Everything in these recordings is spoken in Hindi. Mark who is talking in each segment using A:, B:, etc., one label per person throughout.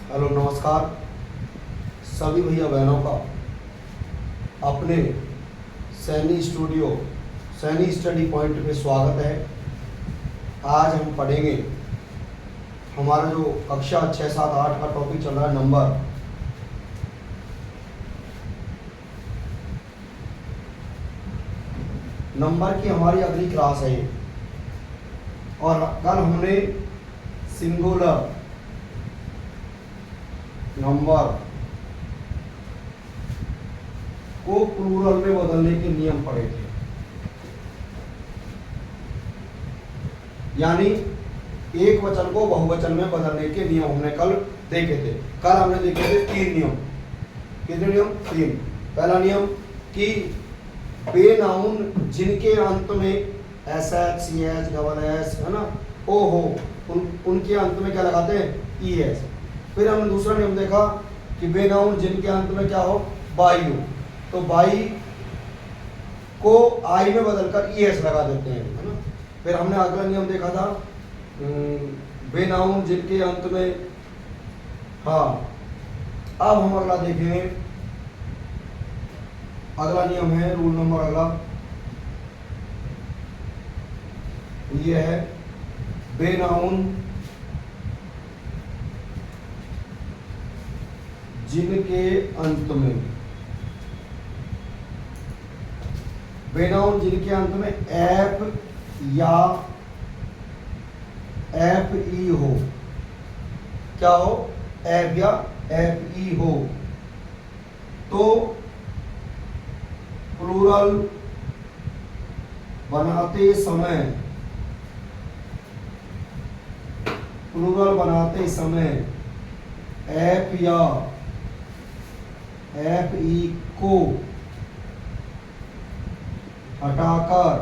A: हेलो नमस्कार सभी भैया बहनों का अपने Saini studio Saini study point पे स्वागत है। आज हम पढ़ेंगे हमारा जो कक्षा 6, 7, 8 का टॉपिक चल रहा है नंबर। नंबर की हमारी अगली क्लास है ये। और कल हमने सिंगुलर नंबर को प्लूरल में बदलने के नियम पढ़े थे। यानी एक वचन को बहुवचन में बदलने के नियम हमने कल देखे थे। कल हमने देखे थे 3 नियम। कितने नियम? 3। पहला नियम कि बेनाउन जिनके अंत में S H C H double S है ना ओ हो उनके अंत में क्या लगाते हैं? E S. फिर हमने दूसरा नियम देखा कि बेनाउन जिनके अंत में क्या हो? बाई हो, तो बाई को आई में बदलकर ई एस लगा देते हैं, है ना। फिर हमने अगला नियम देखा था बेनाउन जिनके अंत में, हाँ अब हम अगला देखेंगे। अगला नियम है, रूल नंबर अगला ये है बेनाउन जिनके अंत में, बेनाउन जिनके अंत में एफ या एफ ई हो। क्या हो? एफ या एफ ई हो तो प्लूरल बनाते समय एफ या एफ ई को हटाकर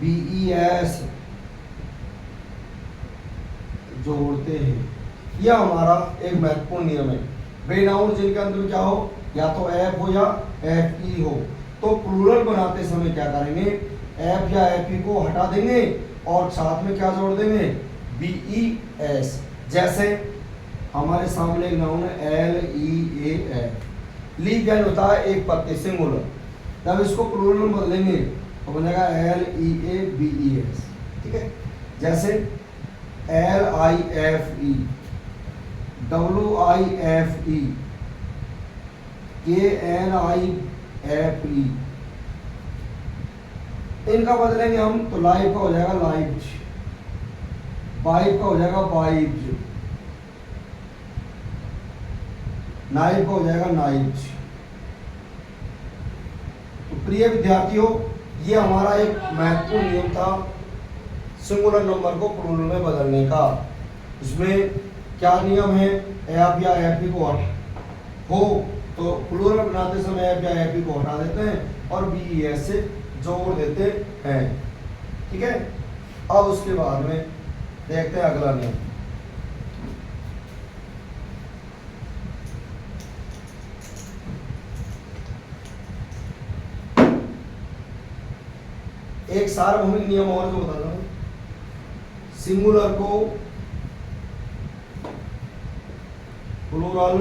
A: बी ई एस जोड़ते हैं। यह हमारा एक महत्वपूर्ण नियम है। बेनाउन जिनके अंत में क्या हो? या तो एफ हो या एफ ई हो, तो प्लूरल बनाते समय क्या करेंगे? एफ या एफ ई को हटा देंगे और साथ में क्या जोड़ देंगे? B E S. जैसे हमारे सामने एक नाउन है L E A F. Leaf यानी होता है एक पत्ते, सिंगुलर। जब इसको प्लूरल में बदलेंगे तो बनेगा L E A B E S. ठीक है। जैसे L I F E, W I F E, K N I F ई, इनका बदलेंगे हम तो लाइफ का हो जाएगा लाइफ, बाइफ का हो जाएगा बाइफ, नाइफ का हो जाएगा नाइफ। तो प्रिय विद्यार्थियों, ये हमारा एक महत्वपूर्ण नियम था सिंगुलर नंबर को प्लूरल में बदलने का। इसमें क्या नियम है? एफ या एफ ई को हो तो प्लूरल बनाते समय एफ या एफ ई को हटा देते हैं और बी ई एस से जोड़ देते हैं। ठीक है। अब उसके बाद में देखते हैं अगला नियम। एक सार्वभौमिक नियम और जो बताता हूं, सिंगुलर को प्लूरल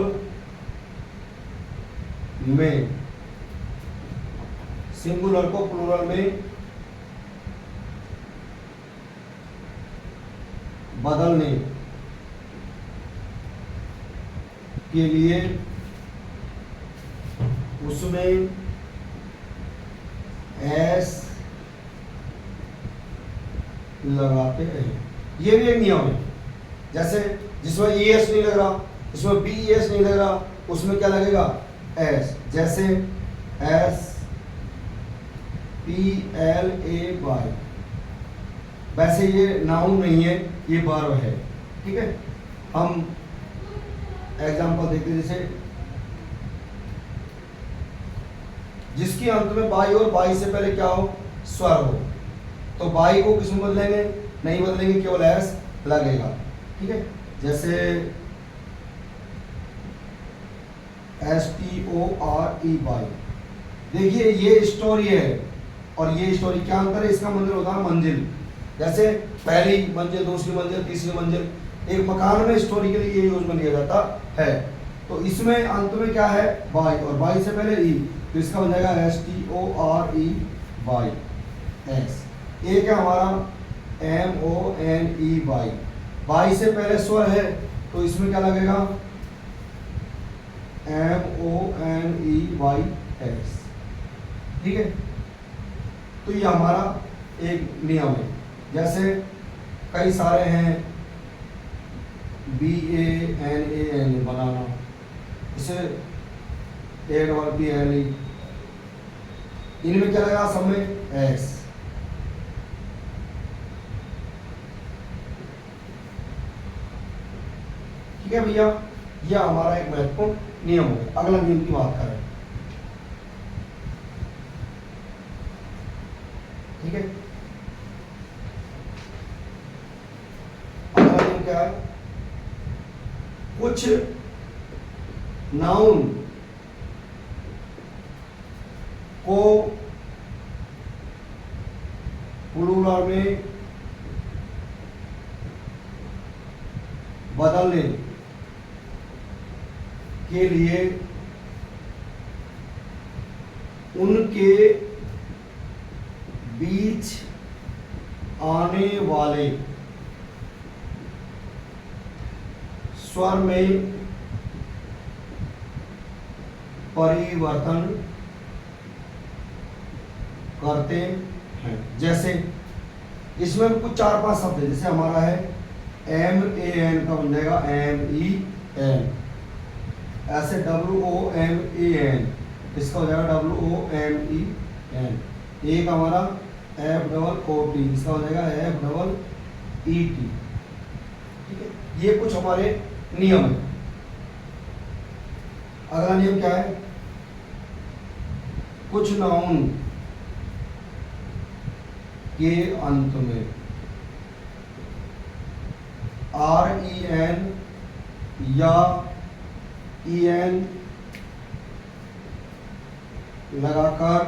A: में, सिंगुलर को प्लूरल में बदलने के लिए उसमें एस लगाते हैं। ये भी एक नियम है। जैसे जिसमें ई एस नहीं लग रहा, इसमें बी ई एस नहीं लग रहा, उसमें क्या लगेगा? एस। जैसे S P L A Y. वैसे ये नाउन नहीं है, ये वर्ब है। ठीक है। हम एग्जांपल देखते हैं। जैसे जिसके अंत में बाई और बाई से पहले क्या हो? स्वर हो, तो बाई को किस में बदलेंगे? नहीं बदलेंगे, केवल एस लगेगा। ठीक है। जैसे S T O R E Y. देखिए ये स्टोरी है और ये स्टोरी, क्या अंतर है? इसका मंजिल होता है मंजिल। जैसे पहली मंजिल, दूसरी मंजिल, तीसरी मंजिल, एक मकान में स्टोरी के लिए ये यूज में लिया जाता है। तो इसमें अंत में क्या है, वाई, और वाई से पहले ई, तो इसका बन जाएगा STOREYS। एक है हमारा MONEY, वाई से पहले स्वर है तो इसमें क्या लगेगा, MONEYS। ठीक है, तो ये हमारा एक नियम है। जैसे कई सारे हैं, BANAN बनाना, इसे ABBLE, इनमें क्या लगेगा, सब में S। ठीक है भैया, यह हमारा एक महत्वपूर्ण नियम है। अगला नियम की बात करें, ठीक है, अगला नियम क्या है, कुछ नाउन को प्लूरल में बदलने के लिए उनके बीच आने वाले स्वर में परिवर्तन करते हैं। जैसे इसमें कुछ 4-5 शब्द है, जैसे हमारा है MAN का बन जाएगा MEN, ऐसे WOMAN, इसका हो जाएगा WOMEN। एक हमारा FOOT, इसका हो जाएगा FEET। ठीक है, ये कुछ हमारे नियम है। अगला नियम क्या है, कुछ नाउन के अंत में REN या EN लगाकर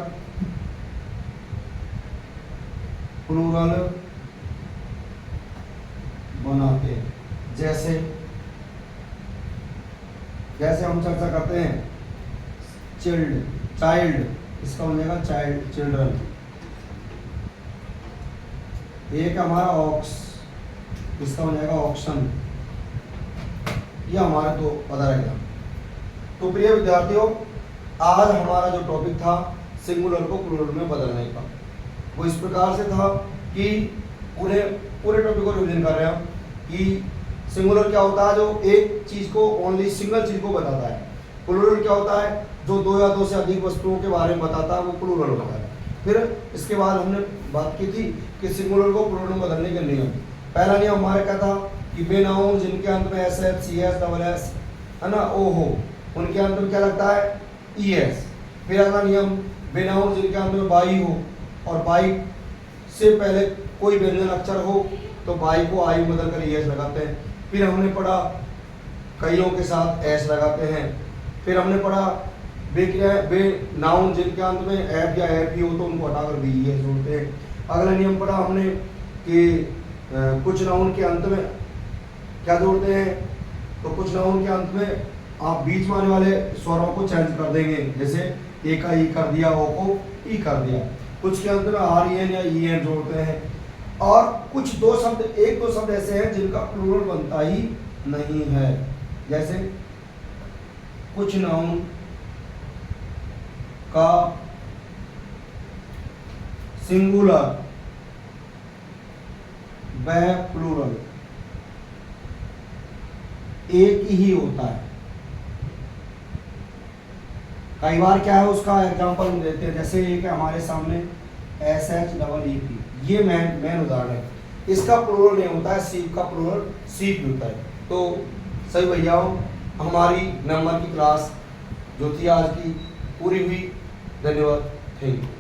A: प्लूरल बनाते हैं। जैसे हम चर्चा करते हैं चाइल्ड, इसका हो जाएगा चिल्ड्रन। एक हमारा ऑक्स, इसका हो जाएगा ऑक्शन। यह हमारे तो पता रहेगा। तो प्रिय विद्यार्थियों, आज हमारा जो टॉपिक था सिंगुलर को प्लूरल में बदलने का, वो इस प्रकार से था कि पूरे टॉपिक को रिवीजन कर रहे हैं हम कि सिंगुलर क्या होता है, जो एक चीज को, ओनली सिंगल चीज को बताता है। प्लूरल क्या होता है, जो 2 या 2 से अधिक वस्तुओं के बारे में बताता है, वो प्लूरल होता है। फिर इसके बाद हमने बात की थी कि सिंगुलर को प्लूरल में बदलने के नियम। पहला नियम हमारे क्या था कि बे नाउन जिनके अंत में SH CS SS है ना, O हो, उनके अंत में क्या लगता है, ES। फिर अगला नियम, बे नाउन जिनके अंत में बाई हो और बाई से पहले कोई व्यंजन अक्षर हो तो बाई को आई बदल कर ES लगाते हैं। फिर हमने पढ़ा कईयों के साथ S लगाते हैं। फिर हमने पढ़ा बे नाउन जिनके अंत में F या FE हो तो उनको हटाकर BES जोड़ते हैं। अगला नियम पढ़ा हमने कि कुछ नाउन के अंत में क्या जोड़ते हैं, तो कुछ नाउन के अंत में आप बीच में आने वाले स्वरों को चेंज कर देंगे, जैसे ए का ई कर दिया, ओ को ई कर दिया। कुछ के अंत में REN या EN जोड़ते हैं। और कुछ 1-2 शब्द ऐसे हैं जिनका प्लूरल बनता ही नहीं है। जैसे कुछ नाउन का सिंगुलर व प्लूरल एक ही होता है। कई बार क्या है, उसका एग्जांपल हम देते हैं। जैसे एक है हमारे सामने SHEEP, ये मेन उदाहरण है। इसका प्लूरल नहीं होता है, सीप का प्लूरल सीप होता है। तो सही भैयाओं, हमारी नंबर की क्लास जो थी आज की पूरी हुई। धन्यवाद, थैंक यू।